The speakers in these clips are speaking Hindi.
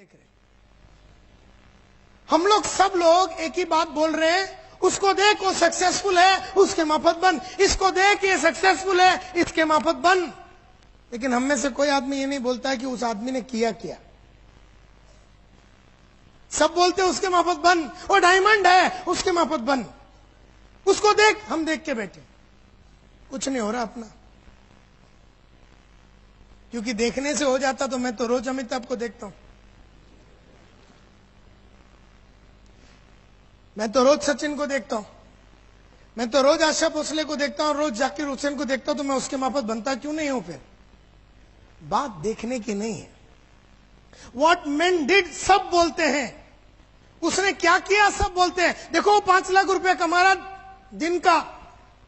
देख रहे, हम लोग सब लोग एक ही बात बोल रहे हैं, उसको देख वो सक्सेसफुल है, उसके माफत बन, इसको देख ये सक्सेसफुल है, इसके माफत बन। लेकिन हम में से कोई आदमी ये नहीं बोलता है कि उस आदमी ने किया क्या। सब बोलते हैं उसके माफत बन, वो डायमंड है उसके माफत बन, उसको देख। हम देख के बैठे, कुछ नहीं हो रहा अपना। क्योंकि देखने से हो जाता तो मैं तो रोज अमिताभ को देखता हूं, मैं तो रोज सचिन को देखता हूं, मैं तो रोज आशा भोसले को देखता हूं, रोज जाकिर हुसैन को देखता हूं, तो मैं उसके माफत बनता क्यों नहीं हूं? फिर बात देखने की नहीं है। व्हाट मैन डिड सब बोलते हैं, उसने क्या किया सब बोलते हैं। देखो 5 लाख रुपए कमा रहा दिन का,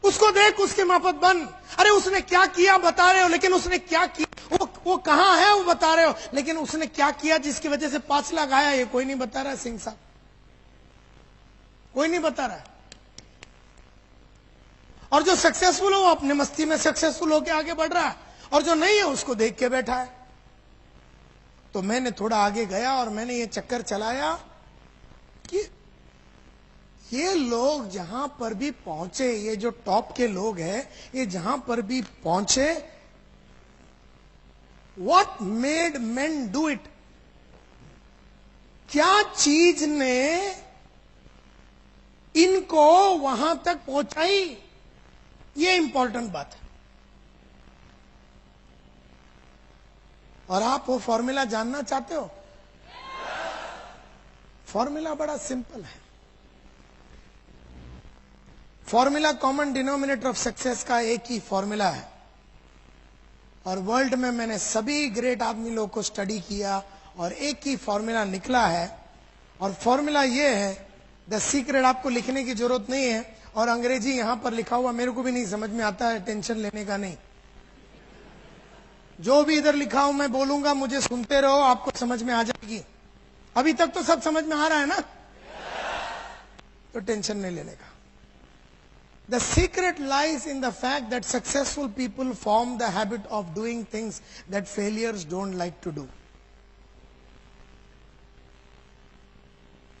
उसको देख उसके माफत बन। अरे उसने क्या किया बता रहे हो, लेकिन उसने क्या किया, वो कहां है वो बता रहे हो, लेकिन उसने क्या किया जिसकी वजह से 5 लाख आया, ये कोई नहीं बता रहा। सिंह साहब कोई नहीं बता रहा है। और जो सक्सेसफुल हो वो अपने मस्ती में सक्सेसफुल होकर आगे बढ़ रहा है, और जो नहीं है उसको देख के बैठा है। तो मैंने थोड़ा आगे गया और मैंने ये चक्कर चलाया कि ये लोग जहां पर भी पहुंचे, ये जो टॉप के लोग हैं, ये जहां पर भी पहुंचे, what made main do it, क्या चीज ने इनको वहां तक पहुंचाई, ये इंपॉर्टेंट बात है। और आप वो फॉर्मूला जानना चाहते हो? फॉर्मूला बड़ा सिंपल है। Formula common denominator of success का एक ही फॉर्मूला है, और वर्ल्ड में मैंने सभी ग्रेट आदमी लोगों को स्टडी किया और एक ही फॉर्मूला निकला है। और फॉर्मूला ये है, द सीक्रेट। आपको लिखने की जरूरत नहीं है, और अंग्रेजी यहां पर लिखा हुआ मेरे को भी नहीं समझ में आता है, टेंशन लेने का नहीं। जो भी इधर लिखा हूं मैं बोलूंगा, मुझे सुनते रहो, आपको समझ में आ जाएगी। अभी तक तो सब समझ में आ रहा है ना, तो टेंशन नहीं लेने का। The secret lies in the fact that successful people form the habit of doing things that failures don't like to do.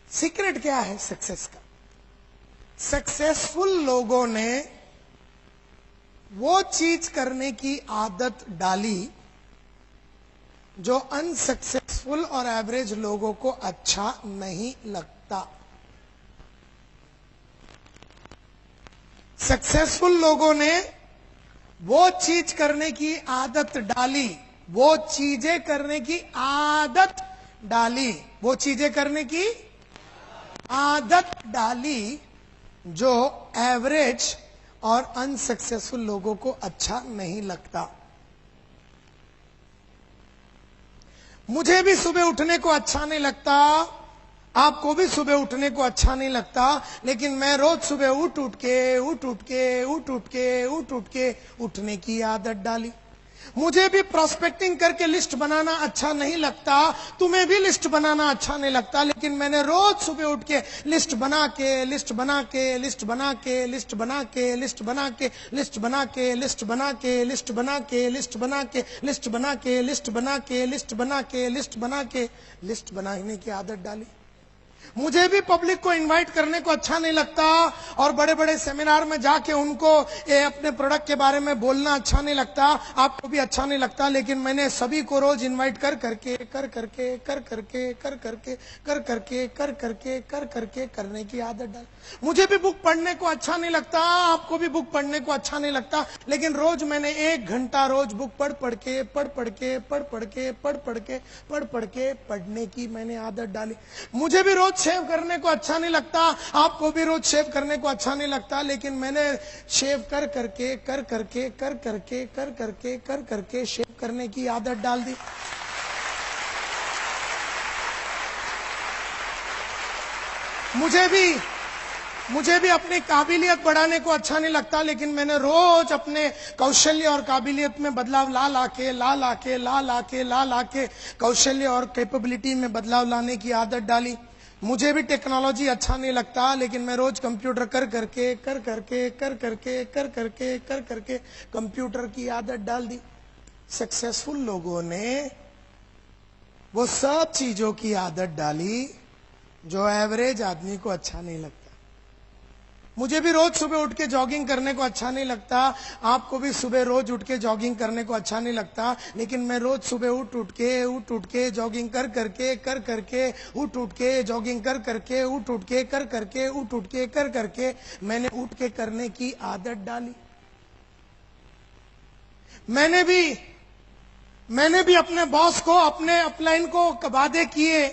Secret क्या है सक्सेस का? सक्सेसफुल लोगों ने वो चीज करने की आदत डाली जो अनसक्सेसफुल और एवरेज लोगों को अच्छा नहीं लगता। सक्सेसफुल लोगों ने वो चीज करने की आदत डाली, वो चीजें करने की आदत डाली, वो चीजें करने की आदत डाली जो एवरेज और अनसक्सेसफुल लोगों को अच्छा नहीं लगता। मुझे भी सुबह उठने को अच्छा नहीं लगता, आपको भी सुबह उठने को अच्छा नहीं लगता, लेकिन मैं रोज सुबह उठ के उठने की आदत डाली। मुझे भी प्रोस्पेक्टिंग करके लिस्ट बनाना अच्छा नहीं लगता, तुम्हें भी लिस्ट बनाना अच्छा नहीं लगता, लेकिन मैंने रोज सुबह उठ के लिस्ट बना के लिस्ट बना के लिस्ट बना के लिस्ट बना के लिस्ट बना के लिस्ट बना के लिस्ट बना के लिस्ट बना के लिस्ट बना के लिस्ट बना के लिस्ट बना के लिस्ट बना के लिस्ट बना के लिस्ट बनाने की आदत डाली। मुझे भी पब्लिक को इनवाइट करने को अच्छा नहीं लगता, और बड़े बड़े सेमिनार में जाके उनको अपने प्रोडक्ट के बारे में बोलना अच्छा नहीं लगता, आपको भी अच्छा नहीं लगता, लेकिन मैंने सभी को रोज इनवाइट कर करके करने की आदत डाल। मुझे भी बुक पढ़ने को अच्छा नहीं लगता, आपको भी बुक पढ़ने को अच्छा नहीं लगता, लेकिन रोज मैंने 1 घंटा रोज बुक पढ़ के पढ़ने की मैंने आदत डाली। मुझे भी रोज शेव करने को अच्छा नहीं लगता, आपको भी रोज शेव करने को अच्छा नहीं लगता, लेकिन मैंने शेव कर करके शेव करने की आदत डाल दी। मुझे भी अपनी काबिलियत बढ़ाने को अच्छा नहीं लगता, लेकिन मैंने रोज अपने कौशल्य और काबिलियत में बदलाव ला के कौशल्य और कैपेबिलिटी में बदलाव लाने की आदत डाली। मुझे भी टेक्नोलॉजी अच्छा नहीं लगता, लेकिन मैं रोज कंप्यूटर कर करके कंप्यूटर की आदत डाल दी। सक्सेसफुल लोगों ने वो सब चीजों की आदत डाली जो एवरेज आदमी को अच्छा नहीं लगता। मुझे भी रोज सुबह उठ के जॉगिंग करने को अच्छा नहीं लगता, आपको भी सुबह रोज उठ के जॉगिंग करने को अच्छा नहीं लगता, लेकिन मैं रोज सुबह उठ उठ के जॉगिंग कर करके उठ के जॉगिंग कर करके उठ के कर करके मैंने उठ के करने की आदत डाली। मैंने भी अपने बॉस को, अपने अपलाइन को वादे किए।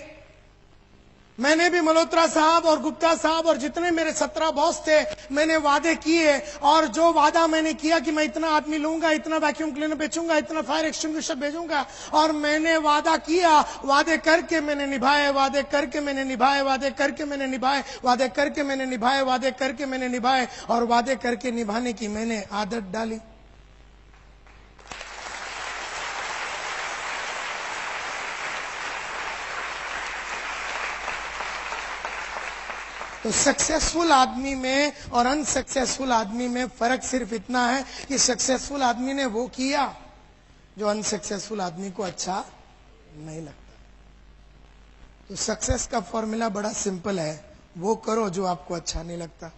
मैंने भी मल्होत्रा साहब और गुप्ता साहब और जितने मेरे 17 बॉस थे, मैंने वादे किए। और जो वादा मैंने किया कि मैं इतना आदमी लूंगा, इतना वैक्यूम क्लीनर बेचूंगा, इतना फायर एक्सटिंग्विशर भेजूंगा, और मैंने वादा किया, वादे करके मैंने निभाए, वादे करके मैंने निभाए, वादे करके मैंने निभाए, वादे करके मैंने निभाए, वादे करके मैंने निभाए, और वादे करके निभाने की मैंने आदत डाली। तो सक्सेसफुल आदमी में और अनसक्सेसफुल आदमी में फर्क सिर्फ इतना है कि सक्सेसफुल आदमी ने वो किया जो अनसक्सेसफुल आदमी को अच्छा नहीं लगता। तो सक्सेस का फॉर्मूला बड़ा सिंपल है, वो करो जो आपको अच्छा नहीं लगता।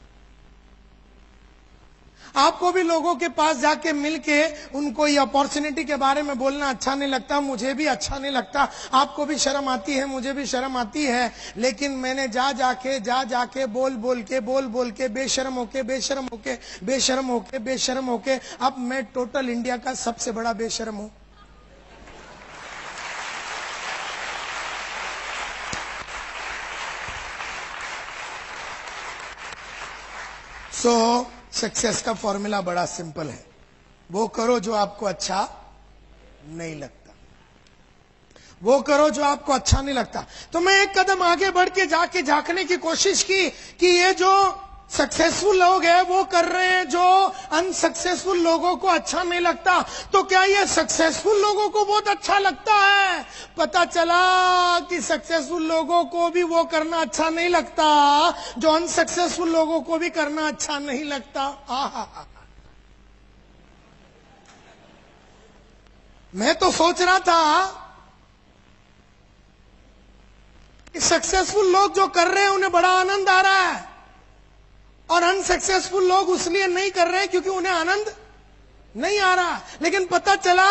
आपको भी लोगों के पास जाके मिलके उनको ये अपॉर्चुनिटी के बारे में बोलना अच्छा नहीं लगता, मुझे भी अच्छा नहीं लगता, आपको भी शर्म आती है, मुझे भी शर्म आती है, लेकिन मैंने जा जाके बोल के बेशर्म होके अब मैं टोटल इंडिया का सबसे बड़ा बेशर्म हूं। सक्सेस का फॉर्मूला बड़ा सिंपल है, वो करो जो आपको अच्छा नहीं लगता, वो करो जो आपको अच्छा नहीं लगता। तो मैं एक कदम आगे बढ़ के जाके झांकने की कोशिश की कि ये जो सक्सेसफुल लोग हैं वो कर रहे हैं जो अनसक्सेसफुल लोगों को अच्छा नहीं लगता, तो क्या ये सक्सेसफुल लोगों को बहुत अच्छा लगता है? पता चला कि सक्सेसफुल लोगों को भी वो करना अच्छा नहीं लगता जो अनसक्सेसफुल लोगों को भी करना अच्छा नहीं लगता। मैं तो सोच रहा था कि सक्सेसफुल लोग जो कर रहे हैं उन्हें बड़ा आनंद आ रहा है, और अनसक्सेसफुल लोग उसलिए नहीं कर रहे हैं क्योंकि उन्हें आनंद नहीं आ रहा। लेकिन पता चला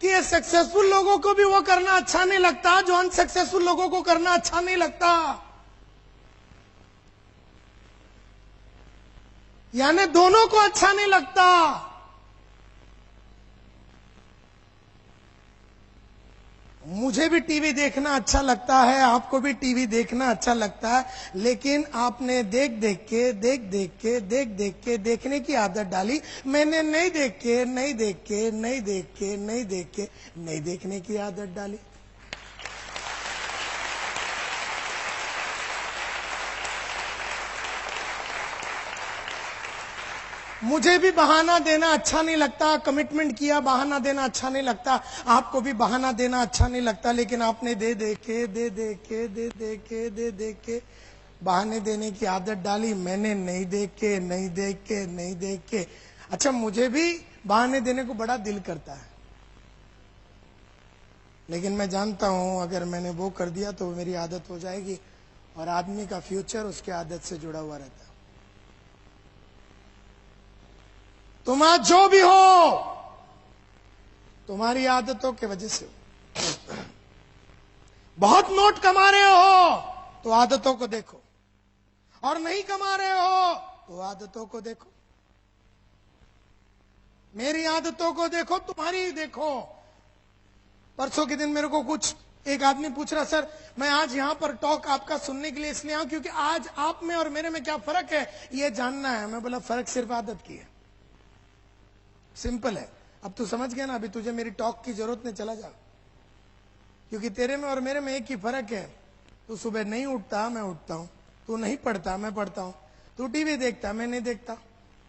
कि ये सक्सेसफुल लोगों को भी वो करना अच्छा नहीं लगता जो अनसक्सेसफुल लोगों को करना अच्छा नहीं लगता। यानी दोनों को अच्छा नहीं लगता। मुझे भी टीवी देखना अच्छा लगता है, आपको भी टीवी देखना अच्छा लगता है, लेकिन आपने देख देख के देखने की आदत डाली। मैंने नहीं देखने की आदत डाली। मुझे भी बहाना देना अच्छा नहीं लगता, कमिटमेंट किया, बहाना देना अच्छा नहीं लगता, आपको भी बहाना देना अच्छा नहीं लगता, लेकिन आपने दे दे के बहाने देने की आदत डाली। मैंने नहीं देख के। अच्छा, मुझे भी बहाने देने को बड़ा दिल करता है, लेकिन मैं जानता हूं अगर मैंने वो कर दिया तो मेरी आदत हो जाएगी, और आदमी का फ्यूचर उसके आदत से जुड़ा हुआ रहता है। तुम आज जो भी हो तुम्हारी आदतों की वजह से हो। बहुत नोट कमा रहे हो तो आदतों को देखो, और नहीं कमा रहे हो तो आदतों को देखो। मेरी आदतों को देखो, तुम्हारी देखो। परसों के दिन मेरे को एक आदमी पूछ रहा, सर मैं आज यहां पर टॉक आपका सुनने के लिए इसलिए आऊं क्योंकि आज आप में और मेरे में क्या फर्क है ये जानना है। मैं बोला फर्क सिर्फ आदत की है, सिंपल है। अब तू समझ गया ना, अभी तुझे मेरी टॉक की जरूरत नहीं, चला जा। क्योंकि तेरे में और मेरे में एक ही फर्क है, तू सुबह नहीं उठता, मैं उठता हूं। तू नहीं पढ़ता, मैं पढ़ता हूं। तू टीवी देखता, मैं नहीं देखता।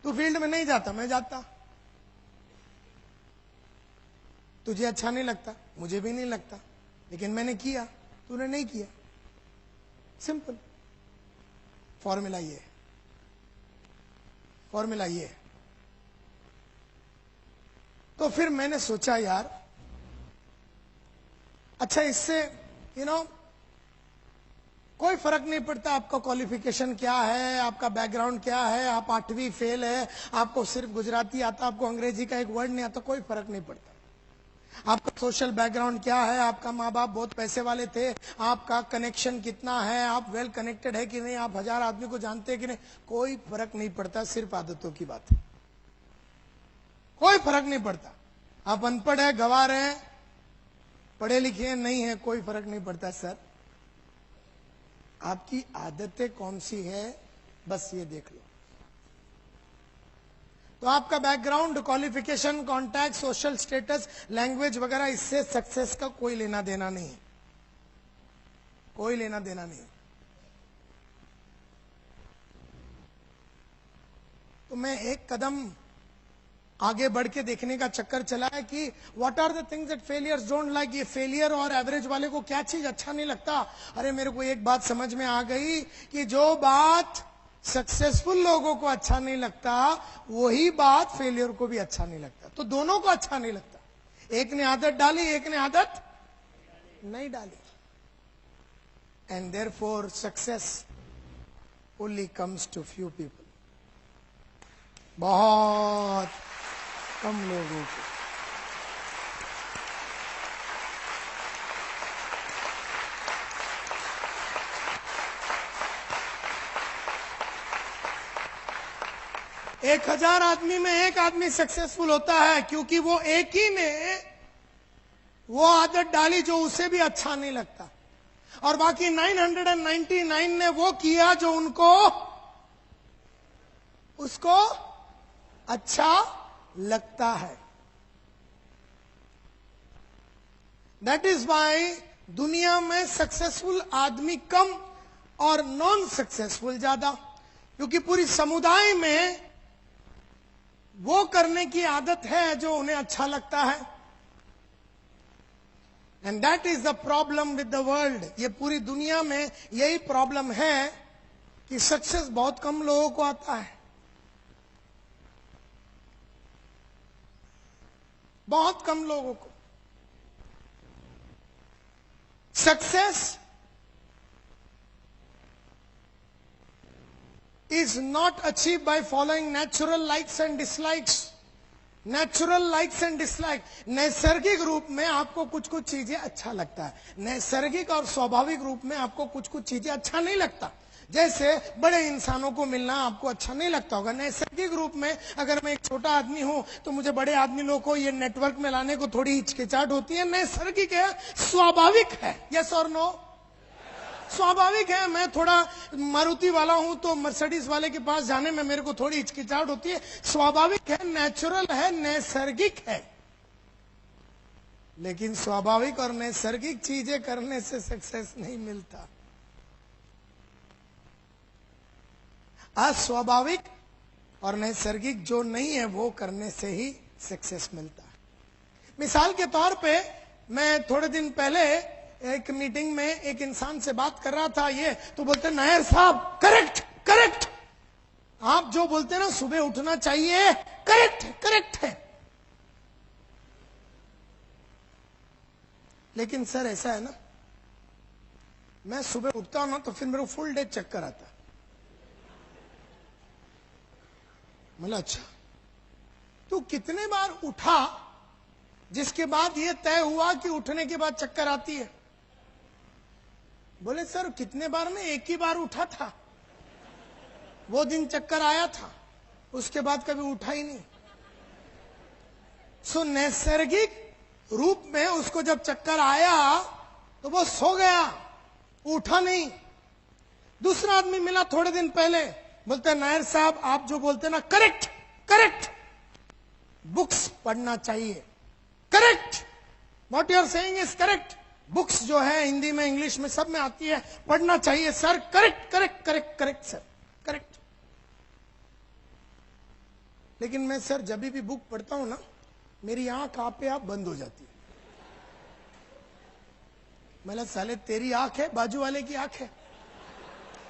तू फील्ड में नहीं जाता, मैं जाता। तुझे अच्छा नहीं लगता, मुझे भी नहीं लगता, लेकिन मैंने किया, तूने नहीं किया। सिंपल फॉर्मूला ये है, फॉर्मूला ये है। तो फिर मैंने सोचा यार, अच्छा इससे यू नो, कोई फर्क नहीं पड़ता आपका क्वालिफिकेशन क्या है, आपका बैकग्राउंड क्या है, आप 8वीं फेल है, आपको सिर्फ गुजराती आता, आपको अंग्रेजी का एक वर्ड नहीं आता, कोई फर्क नहीं पड़ता। आपका सोशल बैकग्राउंड क्या है, आपका माँ बाप बहुत पैसे वाले थे, आपका कनेक्शन कितना है, आप वेल कनेक्टेड है कि नहीं, आप 1000 आदमी को जानते हैं कि नहीं, कोई फर्क नहीं पड़ता, सिर्फ आदतों की बात है। कोई फर्क नहीं पड़ता। आप अनपढ़ है, गंवार हैं, पढ़े लिखे नहीं है, कोई फर्क नहीं पड़ता सर। आपकी आदतें कौन सी है, बस ये देख लो। तो आपका background, qualification, contact, social status, language वगैरह, इससे सक्सेस का कोई लेना देना नहीं है, कोई लेना देना नहीं। तो मैं एक कदम आगे बढ़ के देखने का चक्कर चला है कि what are the things that failures don't like. ये फेलियर और एवरेज वाले को क्या चीज अच्छा नहीं लगता? अरे मेरे को एक बात समझ में आ गई कि जो बात सक्सेसफुल लोगों को अच्छा नहीं लगता, वही बात फेलियर को भी अच्छा नहीं लगता। तो दोनों को अच्छा नहीं लगता। एक ने आदत डाली, एक ने आदत नहीं डाली। And therefore success only comes to few people. बहुत कम लोगों को। एक 1000 आदमी में एक आदमी सक्सेसफुल होता है, क्योंकि वो एक ही ने वो आदत डाली जो उसे भी अच्छा नहीं लगता, और बाकी 999 ने वो किया जो उसको अच्छा लगता है। दैट इज वाई दुनिया में सक्सेसफुल आदमी कम और नॉन सक्सेसफुल ज्यादा, क्योंकि पूरी समुदाय में वो करने की आदत है जो उन्हें अच्छा लगता है। And that is the problem with the world. ये पूरी दुनिया में यही प्रॉब्लम है कि सक्सेस बहुत कम लोगों को आता है, बहुत कम लोगों को। Success is not achieved by following natural likes and dislikes. Natural likes and dislike, नैसर्गिक रूप में आपको कुछ कुछ चीजें अच्छा लगता है, नैसर्गिक और स्वाभाविक रूप में आपको कुछ कुछ चीजें अच्छा नहीं लगता। जैसे बड़े इंसानों को मिलना आपको अच्छा नहीं लगता होगा। नैसर्गिक रूप में अगर मैं एक छोटा आदमी हूं तो मुझे बड़े आदमी लोगों को ये नेटवर्क में लाने को थोड़ी हिचकिचाहट होती है। नैसर्गिक है, स्वाभाविक है। यस और नो? स्वाभाविक है। मैं थोड़ा मारुति वाला हूं तो मर्सिडीज वाले के पास जाने में मेरे को थोड़ी हिचकिचाहट होती है। स्वाभाविक है, नेचुरल है, नैसर्गिक है। लेकिन स्वाभाविक और नैसर्गिक चीजें करने से सक्सेस नहीं मिलता। अस्वाभाविक और नैसर्गिक जो नहीं है वो करने से ही सक्सेस मिलता है। मिसाल के तौर पे मैं थोड़े दिन पहले एक मीटिंग में एक इंसान से बात कर रहा था, ये तो बोलते नायर साहब करेक्ट करेक्ट, आप जो बोलते हैं ना सुबह उठना चाहिए, करेक्ट करेक्ट है। लेकिन सर ऐसा है ना, मैं सुबह उठता हूं ना तो फिर मेरे को फुल डे चक्कर आता है। मतलब अच्छा, तू कितने बार उठा जिसके बाद ये तय हुआ कि उठने के बाद चक्कर आती है? बोले सर कितने बार में, एक ही बार उठा था, वो दिन चक्कर आया था, उसके बाद कभी उठा ही नहीं। सो नैसर्गिक रूप में उसको जब चक्कर आया तो वो सो गया, उठा नहीं। दूसरा आदमी मिला थोड़े दिन पहले, बोलते हैं नायर साहब आप जो बोलते हैं ना करेक्ट करेक्ट, बुक्स पढ़ना चाहिए, correct, what you are saying is correct. Books जो है हिंदी में इंग्लिश में सब में आती है, पढ़ना चाहिए sir, correct correct correct correct sir correct. लेकिन मैं सर जब भी बुक पढ़ता हूं ना मेरी आंख आपे आप बंद हो जाती है। मतलब साले तेरी आंख है, बाजू वाले की आंख है,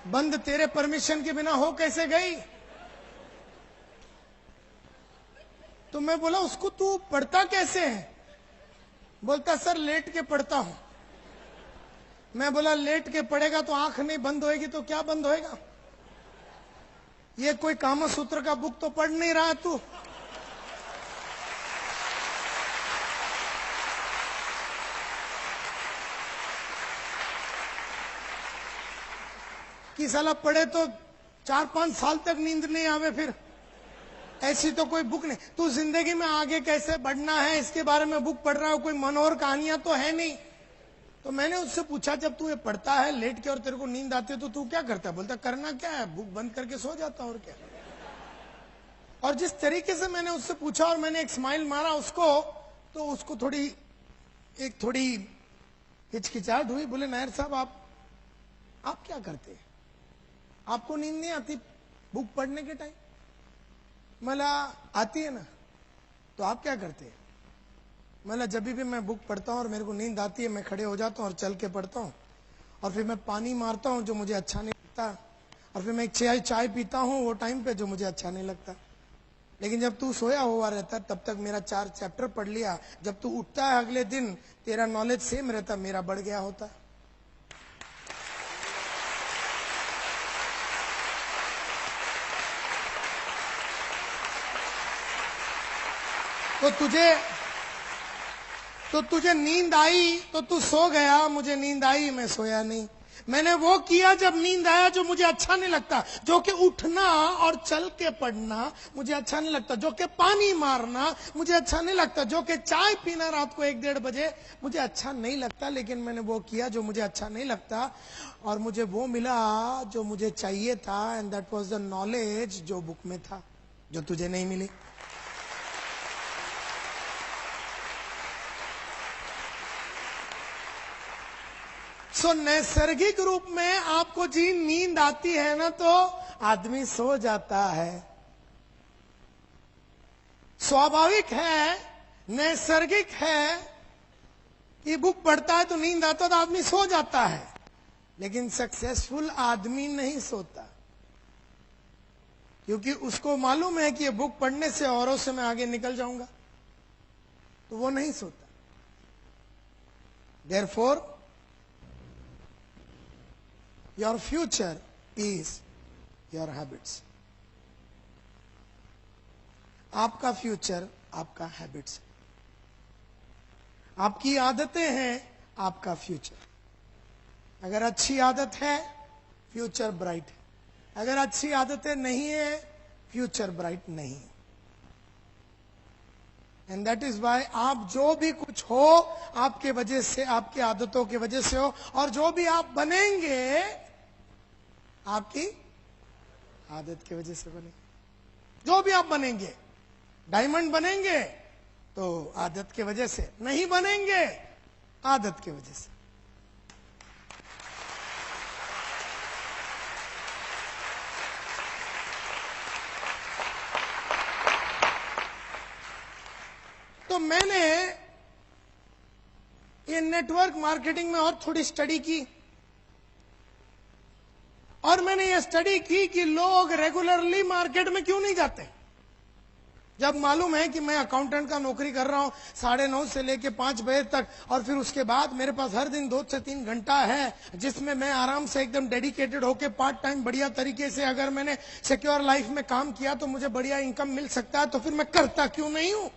बंद तेरे परमिशन के बिना हो कैसे गई? तो मैं बोला उसको तू पढ़ता कैसे है? बोलता सर लेट के पढ़ता हूं। मैं बोला लेट के पढ़ेगा तो आंख नहीं बंद होएगी तो क्या बंद होएगा? ये कोई कामसूत्र का बुक तो पढ़ नहीं रहा तू। कि साला पढ़े तो 4-5 साल तक नींद नहीं आवे, फिर ऐसी तो कोई बुक नहीं। तू जिंदगी में आगे कैसे बढ़ना है इसके बारे में बुक पढ़ रहा हो, कोई मनोहर कहानियां तो है नहीं। तो मैंने उससे पूछा, जब तू ये पढ़ता है लेट के और तेरे को नींद आती है तो तू क्या करता है? बोलता करना क्या है, बुक बंद करके सो जाता और क्या। और जिस तरीके से मैंने उससे पूछा और मैंने एक स्माइल मारा उसको, तो उसको थोड़ी हिचकिचाहट हुई। बोले नायर साहब आप क्या करते हैं? आपको नींद नहीं आती बुक पढ़ने के टाइम? मला आती है ना, तो आप क्या करते हैं? मतलब जब भी मैं बुक पढ़ता हूँ और मेरे को नींद आती है, मैं खड़े हो जाता हूँ और चल के पढ़ता हूँ, और फिर मैं पानी मारता हूँ जो मुझे अच्छा नहीं लगता, और फिर मैं एक चाय पीता हूँ वो टाइम पे जो मुझे अच्छा नहीं लगता। लेकिन जब तू सोया हुआ रहता तब तक मेरा 4 चैप्टर पढ़ लिया, जब तू उठता है अगले दिन तेरा नॉलेज सेम रहता, मेरा बढ़ गया होता। तो तुझे नींद आई तो तू सो गया, मुझे नींद आई मैं सोया नहीं। मैंने वो किया जब नींद आया जो मुझे अच्छा नहीं लगता, जो कि उठना और चल के पढ़ना मुझे अच्छा नहीं लगता, जो कि पानी मारना मुझे अच्छा नहीं लगता, जो कि चाय पीना रात को 1-1:30 बजे मुझे अच्छा नहीं लगता। लेकिन मैंने वो किया जो मुझे अच्छा नहीं लगता, और मुझे वो मिला जो मुझे चाहिए था, and that was the knowledge जो बुक में था, जो तुझे नहीं मिली। सो नैसर्गिक रूप में आपको जी नींद आती है ना तो आदमी सो जाता है। स्वाभाविक है, नैसर्गिक है कि बुक पढ़ता है तो नींद आता तो आदमी सो जाता है। लेकिन सक्सेसफुल आदमी नहीं सोता, क्योंकि उसको मालूम है कि ये बुक पढ़ने से औरों से मैं आगे निकल जाऊंगा, तो वो नहीं सोता। Therefore your future is your habits. आपका फ्यूचर आपका हैबिट्स, आपकी आदतें हैं आपका फ्यूचर। अगर अच्छी आदत है फ्यूचर ब्राइट है, अगर अच्छी आदतें नहीं है फ्यूचर ब्राइट नहीं है। एंड दैट इज वाई आप जो भी कुछ हो आपके वजह से, आपकी आदतों की वजह से हो, और जो भी आप बनेंगे आपकी आदत की वजह से बनेंगे। जो भी आप बनेंगे, डायमंड बनेंगे तो आदत की वजह से, नहीं बनेंगे आदत की वजह से। तो मैंने ये नेटवर्क मार्केटिंग में और थोड़ी स्टडी की, और मैंने ये स्टडी की कि लोग रेगुलरली मार्केट में क्यों नहीं जाते। जब मालूम है कि मैं अकाउंटेंट का नौकरी कर रहा हूं 9:30 से लेके 5 बजे तक, और फिर उसके बाद मेरे पास हर दिन 2 से 3 घंटा है जिसमें मैं आराम से एकदम डेडिकेटेड होके पार्ट टाइम बढ़िया तरीके से अगर मैंने सिक्योर लाइफ में काम किया तो मुझे बढ़िया इनकम मिल सकता है, तो फिर मैं करता क्यों नहीं हूं।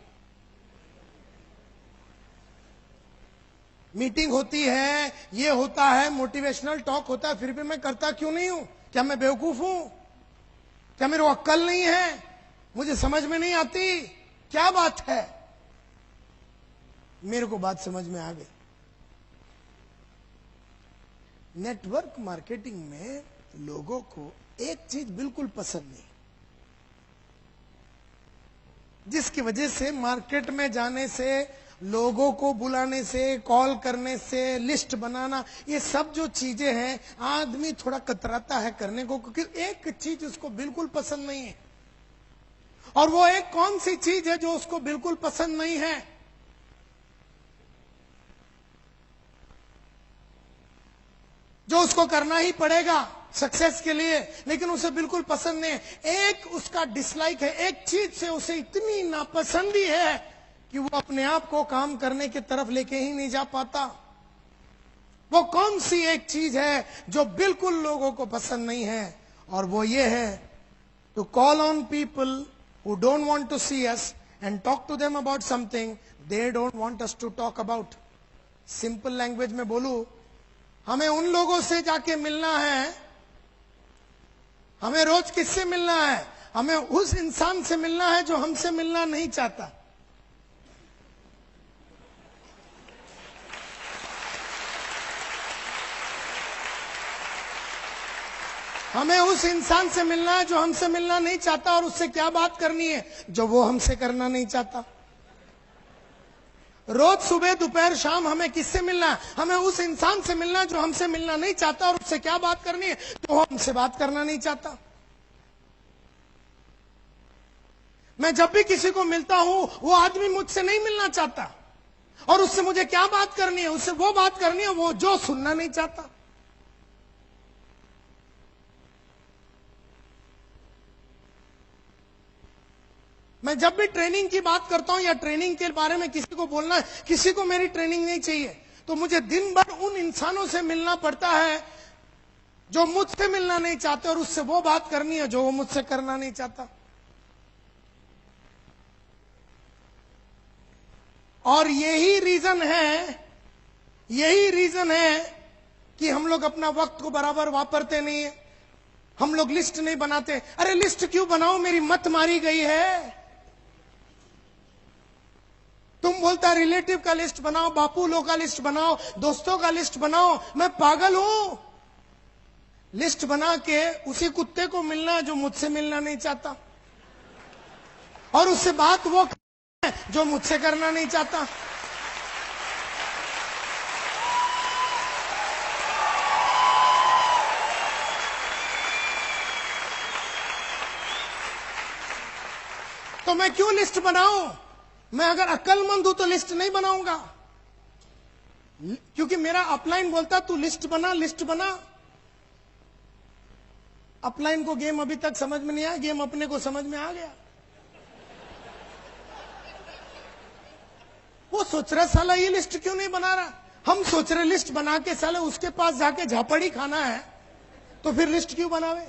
मीटिंग होती है, ये होता है, मोटिवेशनल टॉक होता है, फिर भी मैं करता क्यों नहीं हूं? क्या मैं बेवकूफ हूं? क्या मेरे को अक्ल नहीं है? मुझे समझ में नहीं आती? क्या बात है? मेरे को बात समझ में आ गई। नेटवर्क मार्केटिंग में लोगों को एक चीज बिल्कुल पसंद नहीं, जिसकी वजह से मार्केट में जाने से, लोगों को बुलाने से, कॉल करने से, लिस्ट बनाना, ये सब जो चीजें हैं आदमी थोड़ा कतराता है करने को, क्योंकि एक चीज उसको बिल्कुल पसंद नहीं है। और वो एक कौन सी चीज है जो उसको बिल्कुल पसंद नहीं है? जो उसको करना ही पड़ेगा सक्सेस के लिए, लेकिन उसे बिल्कुल पसंद नहीं है। एक उसका डिसलाइक है, एक चीज से उसे इतनी नापसंदी है कि वो अपने आप को काम करने की तरफ लेके ही नहीं जा पाता। वो कौन सी एक चीज है जो बिल्कुल लोगों को पसंद नहीं है, और वो ये है to call on people who don't want to see us and talk to them about something they don't want us to talk about. Simple language में बोलूं, हमें उन लोगों से जाके मिलना है। हमें रोज किससे मिलना है? हमें उस इंसान से मिलना है जो हमसे मिलना नहीं चाहता। हमें उस इंसान से मिलना है जो हमसे मिलना नहीं चाहता, और उससे क्या बात करनी है जो वो हमसे करना नहीं चाहता। रोज सुबह दोपहर शाम हमें किससे मिलना है? हमें उस इंसान से मिलना है जो हमसे मिलना नहीं चाहता, और उससे क्या बात करनी है तो वो हमसे बात करना नहीं चाहता। मैं जब भी किसी को मिलता हूं, वो आदमी मुझसे नहीं मिलना चाहता, और उससे मुझे क्या बात करनी है? उससे वो बात करनी है वो जो सुनना नहीं चाहता। मैं जब भी ट्रेनिंग की बात करता हूं या ट्रेनिंग के बारे में किसी को बोलना है, किसी को मेरी ट्रेनिंग नहीं चाहिए, तो मुझे दिन भर उन इंसानों से मिलना पड़ता है जो मुझसे मिलना नहीं चाहते, और उससे वो बात करनी है जो वो मुझसे करना नहीं चाहता। और यही रीजन है कि हम लोग अपना वक्त को बराबर वापरते नहीं है। हम लोग लिस्ट नहीं बनाते। अरे लिस्ट क्यों बनाओ? मेरी मत मारी गई है। तुम बोलता रिलेटिव का लिस्ट बनाओ, बापू लोग का लिस्ट बनाओ, दोस्तों का लिस्ट बनाओ। मैं पागल हूं? लिस्ट बना के उसी कुत्ते को मिलना है जो मुझसे मिलना नहीं चाहता, और उससे बात वो जो मुझसे करना नहीं चाहता। तो मैं क्यों लिस्ट बनाऊं? मैं अगर अक्लमंद हूं तो लिस्ट नहीं बनाऊंगा, क्योंकि मेरा अपलाइन बोलता तू लिस्ट बना। अपलाइन को गेम अभी तक समझ में नहीं आया, गेम अपने को समझ में आ गया। वो सोच रहा साला ये लिस्ट क्यों नहीं बना रहा। हम सोच रहे लिस्ट बना के साले उसके पास जाके झापड़ी खाना है, तो फिर लिस्ट क्यों बनावे।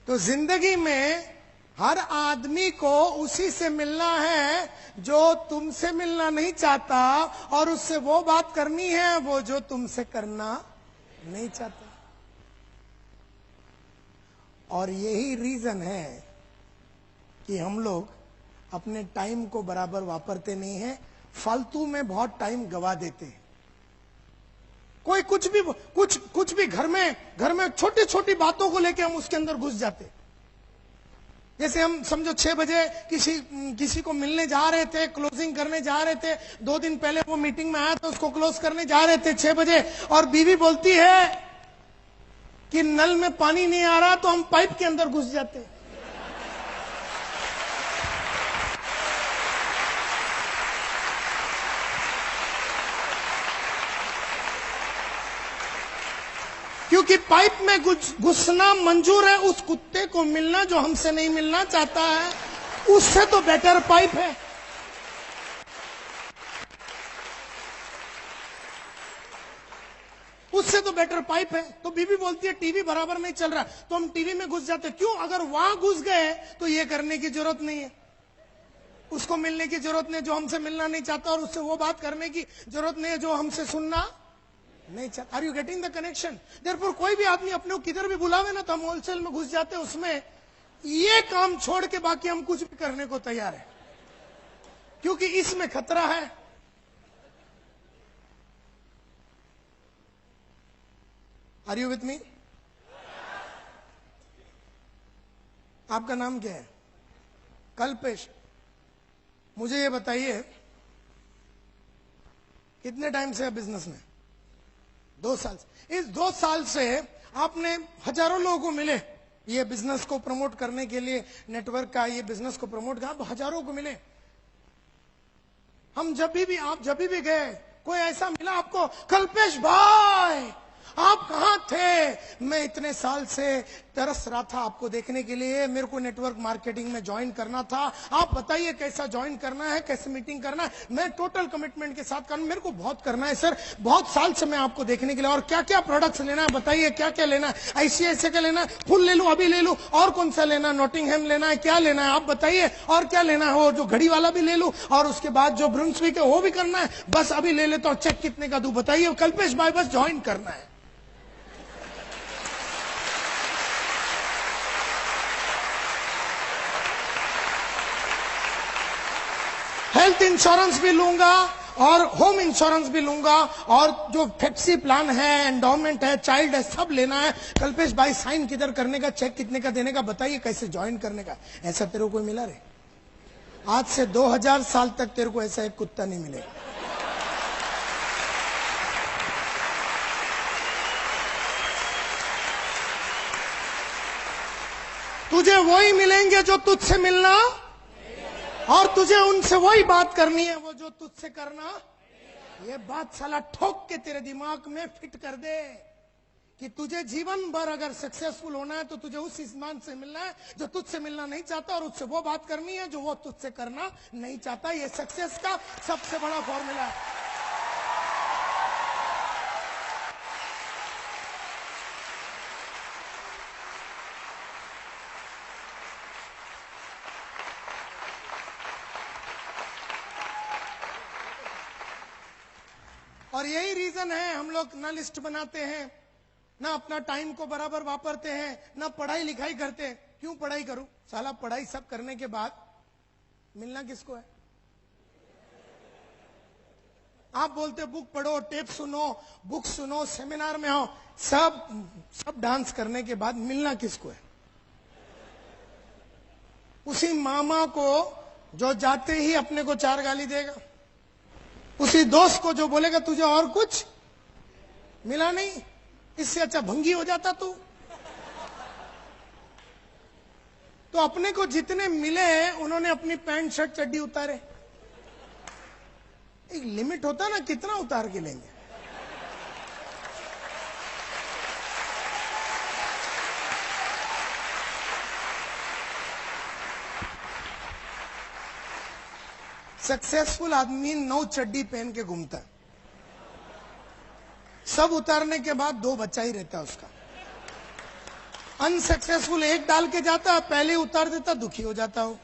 तो जिंदगी में हर आदमी को उसी से मिलना है जो तुमसे मिलना नहीं चाहता, और उससे वो बात करनी है वो जो तुमसे करना नहीं चाहता। और यही रीजन है कि हम लोग अपने टाइम को बराबर वापरते नहीं हैं, फालतू में बहुत टाइम गवा देते हैं। कोई कुछ भी घर में छोटी छोटी बातों को लेके हम उसके अंदर घुस जाते। जैसे हम समझो 6 बजे किसी को मिलने जा रहे थे, क्लोजिंग करने जा रहे थे, 2 दिन पहले वो मीटिंग में आया तो उसको क्लोज करने जा रहे थे 6 बजे, और बीवी बोलती है कि नल में पानी नहीं आ रहा, तो हम पाइप के अंदर घुस जाते। क्योंकि पाइप में घुसना मंजूर है, उस कुत्ते को मिलना जो हमसे नहीं मिलना चाहता है, उससे तो बेटर पाइप है। उससे तो बेटर पाइप है। तो बीवी बोलती है टीवी बराबर नहीं चल रहा, तो हम टीवी में घुस जाते। क्यों? अगर वहां घुस गए तो ये करने की जरूरत नहीं है, उसको मिलने की जरूरत नहीं जो हमसे मिलना नहीं चाहता, और उससे वो बात करने की जरूरत नहीं है जो हमसे सुनना नहीं चाहता। Are you getting the connection? Therefore कोई भी आदमी अपने को किधर भी बुलावे ना, तो हम होलसेल में घुस जाते हैं उसमें। ये काम छोड़ के बाकी हम कुछ भी करने को तैयार है, क्योंकि इसमें खतरा है। Are you with me? आपका नाम क्या है? कल्पेश। मुझे ये बताइए, कितने टाइम से है बिजनेस में? 2 साल से। इस 2 साल से आपने हजारों लोगों को मिले, ये बिजनेस को प्रमोट करने के लिए, नेटवर्क का ये बिजनेस को प्रमोट कर, आप हजारों को मिले। हम आप जब भी गए, कोई ऐसा मिला आपको, कल्पेश भाई आप कहां थे? मैं इतने साल से तरस रहा था आपको देखने के लिए। मेरे को नेटवर्क मार्केटिंग में ज्वाइन करना था। आप बताइए कैसा ज्वाइन करना है, कैसे मीटिंग करना है। मैं टोटल कमिटमेंट के साथ मेरे को बहुत करना है सर, बहुत साल से मैं आपको देखने के लिए। और क्या क्या प्रोडक्ट्स लेना है बताइए, क्या क्या लेना है? ICICI का लेना है, फुल ले लूं, अभी ले लूं, और कौन सा लेना है? नॉटिंघम लेना है, क्या लेना है आप बताइए? और क्या लेना है? वो जो घड़ी वाला भी ले लूं, और उसके बाद जो ब्रुंसविक है वो भी करना है। बस अभी ले लेता हूं, चेक कितने का दूं बताइए? कल्पेश भाई बस ज्वाइन करना है। हेल्थ इंश्योरेंस भी लूंगा और होम इंश्योरेंस भी लूंगा, और जो फेप्सी प्लान है, एंडोमेंट है, चाइल्ड है, सब लेना है। कल्पेश भाई साइन किधर करने का, चेक कितने का देने का बताइए, कैसे ज्वाइन करने का? ऐसा तेरे को कोई मिला रे? आज से 2000 साल तक तेरे को ऐसा एक कुत्ता नहीं मिलेगा। तुझे वही मिलेंगे जो तुझसे मिलना, और तुझे उनसे वही बात करनी है वो जो तुझसे करना। ये बात साला ठोक के तेरे दिमाग में फिट कर दे कि तुझे जीवन भर अगर सक्सेसफुल होना है तो तुझे उस इंसान से मिलना है जो तुझसे मिलना नहीं चाहता, और उससे वो बात करनी है जो वो तुझसे करना नहीं चाहता। ये सक्सेस का सबसे बड़ा फॉर्मूला है। और यही रीजन है हम लोग ना लिस्ट बनाते हैं, ना अपना टाइम को बराबर वापरते हैं, ना पढ़ाई लिखाई करते हैं। क्यों पढ़ाई करूं साला? पढ़ाई सब करने के बाद मिलना किसको है? आप बोलते बुक पढ़ो, टेप सुनो, बुक सुनो, सेमिनार में हो, सब डांस करने के बाद मिलना किसको है? उसी मामा को जो जाते ही अपने को 4 गाली देगा, उसी दोस्त को जो बोलेगा तुझे और कुछ मिला नहीं, इससे अच्छा भंगी हो जाता तू। तो अपने को जितने मिले उन्होंने अपनी पैंट शर्ट चड्डी उतारे। एक लिमिट होता ना, कितना उतार के लेंगे? सक्सेसफुल आदमी 9 चड्डी पहन के घूमता है, सब उतारने के बाद 2 बच्चा ही रहता है उसका। अनसक्सेसफुल एक डाल के जाता, पहले उतार देता, दुखी हो जाता हो।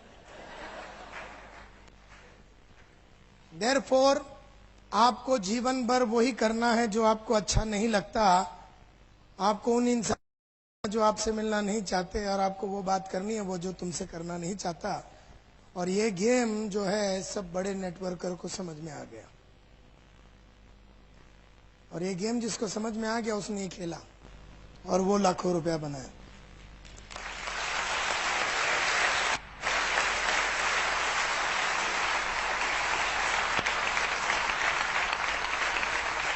देयरफॉर आपको जीवन भर वही करना है जो आपको अच्छा नहीं लगता। आपको उन इंसान जो आपसे मिलना नहीं चाहते, और आपको वो बात करनी है वो जो तुमसे करना नहीं चाहता। और ये गेम जो है सब बड़े नेटवर्कर को समझ में आ गया, और ये गेम जिसको समझ में आ गया उसने ये खेला, और वो लाखों रुपया बनाया।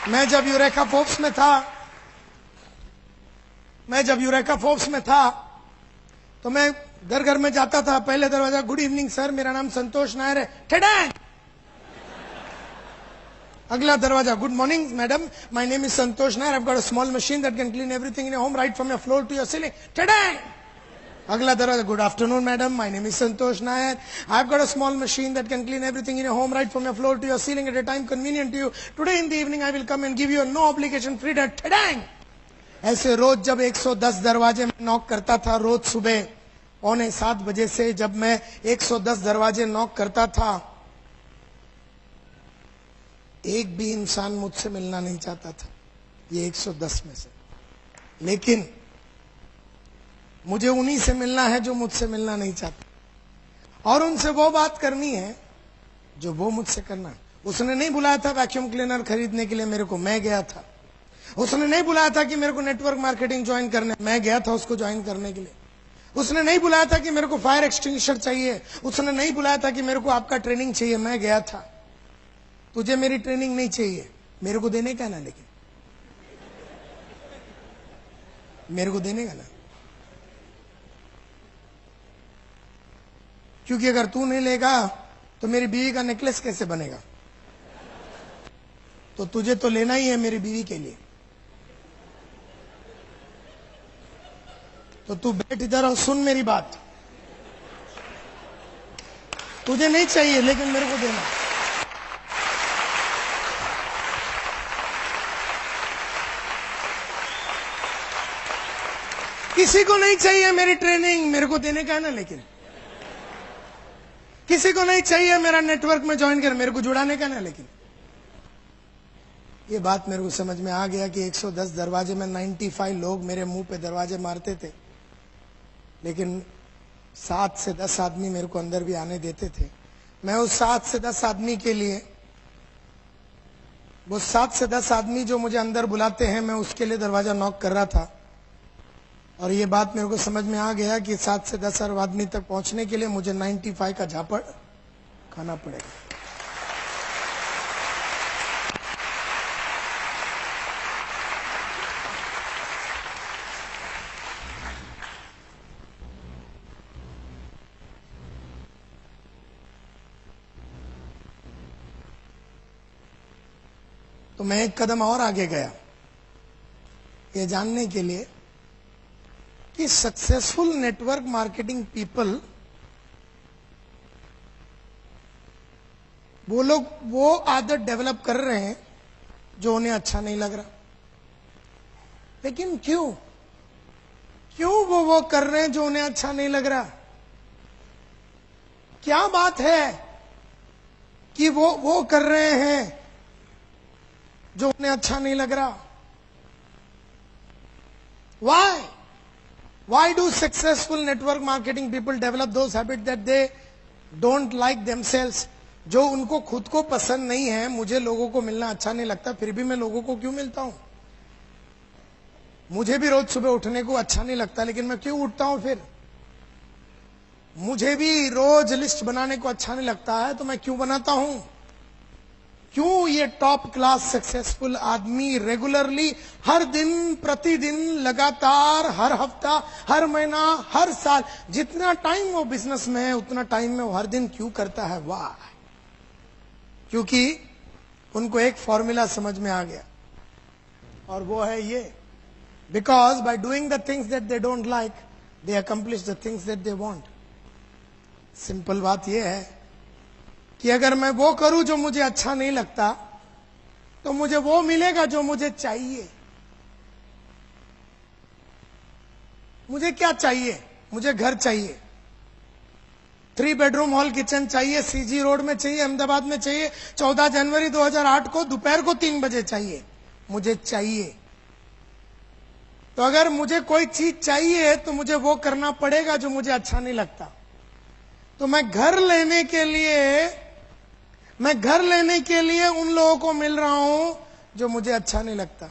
मैं जब यूरेका फोर्ब्स में था तो मैं घर घर में जाता था। पहले दरवाजा, गुड इवनिंग सर, मेरा नाम संतोष नायर है, ठेडैंग। अगला दरवाजा, good morning madam, my name is Santosh Nair, I have got a small machine that can clean everything in your home right from your floor to your ceiling, ठेडैंग। अगला दरवाजा, good afternoon madam, my name is Santosh Nair, I have got a small machine that can clean everything in your home right from your floor to your ceiling at a time convenient to you. Today in the evening I will come and give you no obligation free, ठेडैंग। ऐसे रोज जब 110 दरवाजे में नॉक करता था, रोज सुबह 6:45 बजे से जब मैं 110 दरवाजे नॉक करता था, एक भी इंसान मुझसे मिलना नहीं चाहता था, ये 110 में से। लेकिन मुझे उन्हीं से मिलना है जो मुझसे मिलना नहीं चाहते, और उनसे वो बात करनी है जो वो मुझसे करना है। उसने नहीं बुलाया था वैक्यूम क्लीनर खरीदने के लिए मेरे को, मैं गया था। उसने नहीं बुलाया था कि मेरे को नेटवर्क मार्केटिंग ज्वाइन करने, मैं गया था उसको ज्वाइन करने के लिए। उसने नहीं बुलाया था कि मेरे को फायर एक्सटिंग्विशर चाहिए, उसने नहीं बुलाया था कि मेरे को आपका ट्रेनिंग चाहिए, मैं गया था। तुझे मेरी ट्रेनिंग नहीं चाहिए, मेरे को देने का ना, लेकिन मेरे को देने का ना, क्योंकि अगर तू नहीं लेगा तो मेरी बीवी का नेकलेस कैसे बनेगा? तो तुझे तो लेना ही है मेरी बीवी के लिए। तो तू बैठ इधर और सुन मेरी बात। तुझे नहीं चाहिए लेकिन मेरे को देना। किसी को नहीं चाहिए मेरी ट्रेनिंग, मेरे को देने का है ना। लेकिन किसी को नहीं चाहिए मेरा नेटवर्क में ज्वाइन कर, मेरे को जुड़ाने का ना। लेकिन ये बात मेरे को समझ में आ गया कि 110 दरवाजे में 95 लोग मेरे मुंह पे दरवाजे मारते थे, लेकिन 7 से 10 आदमी मेरे को अंदर भी आने देते थे। मैं उस 7 से 10 आदमी के लिए, वो 7 से 10 आदमी जो मुझे अंदर बुलाते हैं, मैं उसके लिए दरवाजा नॉक कर रहा था। और ये बात मेरे को समझ में आ गया कि 7 से 10 आदमी तक पहुंचने के लिए मुझे 95 का झापड़ खाना पड़ेगा। तो मैं एक कदम और आगे गया, ये जानने के लिए कि सक्सेसफुल नेटवर्क मार्केटिंग पीपल, वो लोग वो आदत डेवलप कर रहे हैं जो उन्हें अच्छा नहीं लग रहा। लेकिन क्यों क्यों वो कर रहे हैं जो उन्हें अच्छा नहीं लग रहा? क्या बात है कि वो कर रहे हैं जो उन्हें अच्छा नहीं लग रहा? Why do successful network marketing people develop those habits that they don't like themselves? जो उनको खुद को पसंद नहीं है। मुझे लोगों को मिलना अच्छा नहीं लगता, फिर भी मैं लोगों को क्यों मिलता हूं? मुझे भी रोज सुबह उठने को अच्छा नहीं लगता, लेकिन मैं क्यों उठता हूं? फिर मुझे भी रोज लिस्ट बनाने को अच्छा नहीं लगता है, तो मैं क्यों बनाता हूं? क्यों ये टॉप क्लास सक्सेसफुल आदमी रेगुलरली, हर दिन, प्रतिदिन, लगातार, हर हफ्ता, हर महीना, हर साल, जितना टाइम वो बिजनेस में है उतना टाइम में वो हर दिन क्यों करता है? वाह! क्योंकि उनको एक फॉर्मूला समझ में आ गया, और वो है ये: because by doing the things that they don't like, they accomplish the things that they want. Simple बात ये है कि अगर मैं वो करूं जो मुझे अच्छा नहीं लगता, तो मुझे वो मिलेगा जो मुझे चाहिए। मुझे क्या चाहिए? मुझे घर चाहिए, 3 बेडरूम हॉल किचन चाहिए, सीजी रोड में चाहिए, अहमदाबाद में चाहिए, 14 जनवरी 2008 को दोपहर को 3 बजे चाहिए। मुझे चाहिए। तो अगर मुझे कोई चीज चाहिए तो मुझे वो करना पड़ेगा जो मुझे अच्छा नहीं लगता। तो मैं घर लेने के लिए उन लोगों को मिल रहा हूं जो मुझे अच्छा नहीं लगता।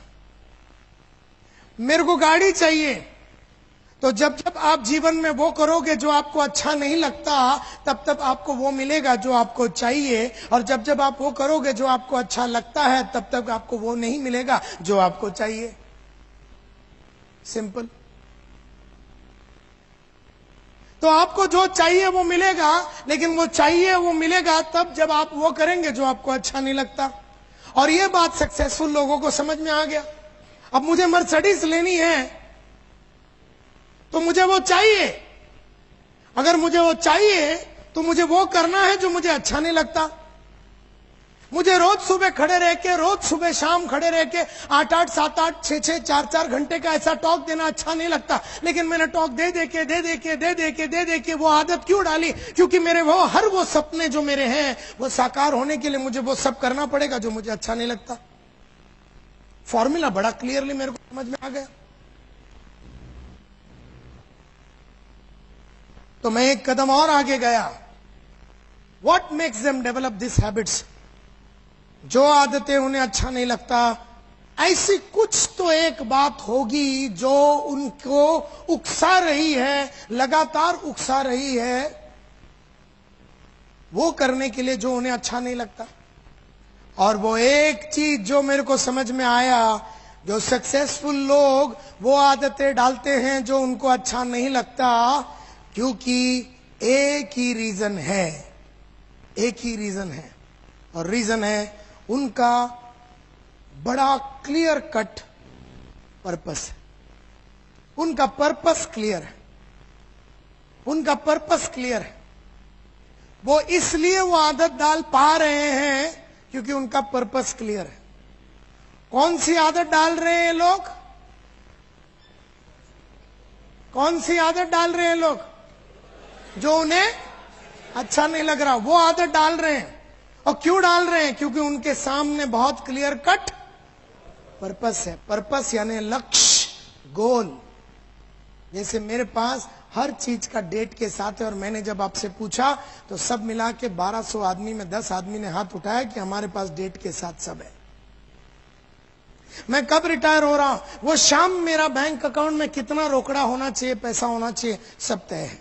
मेरे को गाड़ी चाहिए, तो जब जब आप जीवन में वो करोगे जो आपको अच्छा नहीं लगता, तब तब आपको वो मिलेगा जो आपको चाहिए। और जब जब आप वो करोगे जो आपको अच्छा लगता है, तब तक आपको वो नहीं मिलेगा जो आपको चाहिए। सिंपल। तो आपको जो चाहिए वो मिलेगा, लेकिन वो चाहिए वो मिलेगा तब जब आप वो करेंगे जो आपको अच्छा नहीं लगता। और ये बात सक्सेसफुल लोगों को समझ में आ गया। अब मुझे मर्सिडीज लेनी है तो मुझे वो चाहिए। अगर मुझे वो चाहिए तो मुझे वो करना है जो मुझे अच्छा नहीं लगता। मुझे रोज सुबह खड़े रह के, रोज सुबह शाम खड़े रह के 8-8, 7-8, 6-6, 4-4 घंटे का ऐसा टॉक देना अच्छा नहीं लगता। लेकिन मैंने टॉक दे दे के वो आदत क्यों डाली? क्योंकि मेरे हर वो सपने जो मेरे हैं वो साकार होने के लिए मुझे वो सब करना पड़ेगा जो मुझे अच्छा नहीं लगता। फॉर्मूला बड़ा क्लियरली मेरे को समझ में आ गया। तो मैं एक कदम और आगे गया। What makes them develop these habits? जो आदतें उन्हें अच्छा नहीं लगता, ऐसी कुछ तो एक बात होगी जो उनको उकसा रही है, लगातार उकसा रही है वो करने के लिए जो उन्हें अच्छा नहीं लगता। और वो एक चीज जो मेरे को समझ में आया, जो सक्सेसफुल लोग वो आदतें डालते हैं जो उनको अच्छा नहीं लगता, क्योंकि एक ही रीजन है, और रीजन है उनका बड़ा क्लियर कट पर्पस है। उनका पर्पस क्लियर है, उनका पर्पस क्लियर है। वो इसलिए वो आदत डाल पा रहे हैं क्योंकि उनका पर्पस क्लियर है। कौन सी आदत डाल रहे हैं लोग? कौन सी आदत डाल रहे हैं लोग? जो उन्हें अच्छा नहीं लग रहा वो आदत डाल रहे हैं। और क्यों डाल रहे हैं? क्योंकि उनके सामने बहुत क्लियर कट पर्पस है। पर्पस यानी लक्ष्य, गोल। जैसे मेरे पास हर चीज का डेट के साथ है, और मैंने जब आपसे पूछा तो सब मिला के 1200 आदमी में 10 आदमी ने हाथ उठाया कि हमारे पास डेट के साथ सब है। मैं कब रिटायर हो रहा हूं, वो शाम मेरा बैंक अकाउंट में कितना रोकड़ा होना चाहिए, पैसा होना चाहिए, सब तय है।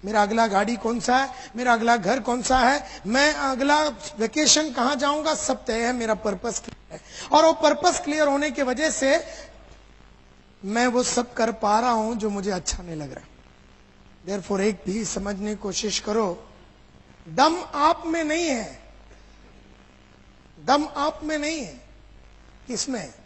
मेरा अगला गाड़ी कौन सा है, मेरा अगला घर कौन सा है, मैं अगला वेकेशन कहां जाऊंगा, सब तय है। मेरा पर्पस क्लियर है, और वो पर्पस क्लियर होने की वजह से मैं वो सब कर पा रहा हूं जो मुझे अच्छा नहीं लग रहा। देयरफॉर एक भी समझने की कोशिश करो, दम आप में नहीं है, दम आप में नहीं है, किसमें है?